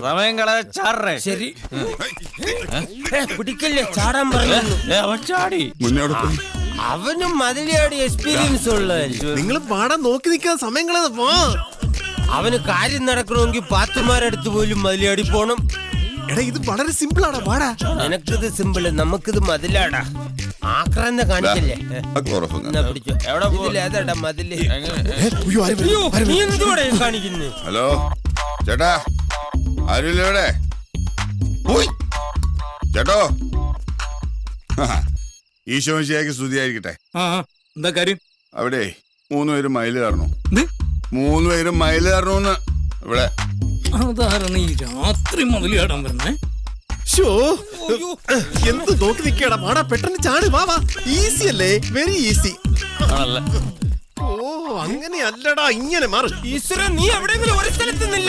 സമയം കളയാ ചാടേ. ശരി പിടിക്കല്ലേ, ചാടാൻ പറഞ്ഞു. അവൻ ചാടി. അവനും മതിലിയാടി എക്സ്പീരിയൻസ് ഉള്ളതല്ലേ. നിങ്ങൾ പാടാൻ നോക്കി നിൽക്കാൻ സമയം കളയാതെ പോ. അവന് കാര്യം നടക്കണമെങ്കിൽ പാത്തുമാരടുത്ത് പോലും മതിലിയാടി പോണം. എടാ ഇത് വളരെ സിമ്പിൾ ആടാ, പാടാ. നിനക്കിത് സിമ്പിള്, നമുക്കിത് മതിലാടാ. ആക്രാന്ത കാണിക്കല്ലേ. പിടിച്ചോ. ഇതിലേതാടാ മതില്? നീ എന്തുകൂടെ കാണിക്കുന്നു? ഹലോ ചേട്ടാ, ആരുമില്ല ഇവിടെ? ചേട്ടോ, ഈശോമിശിഹായ്ക്ക് സ്തുതിയായിരിക്കട്ടെ. എന്താ കാര്യം? അവിടെ 3 പേരും മയില് കയറണു. 3 പേരും മയില് കയറണൂന്ന് ഇവിടെ. അതാരാണ് ഈ രാത്രി മുതലാടാൻ വരുന്നേ? എന്ത് നോക്കി നിൽക്കടാ, പാടാ, പെട്ടെന്ന് ചാട്. വാ വാ, ഈസി അല്ലേ, വെരി ഈസി. ഓ അങ്ങനെയല്ലടാ, ഇങ്ങനെ മാറി. ഈശ്വരൻ, നീ എവിടെയെങ്കിലും ഒരു സ്ഥലത്ത് നില്ല.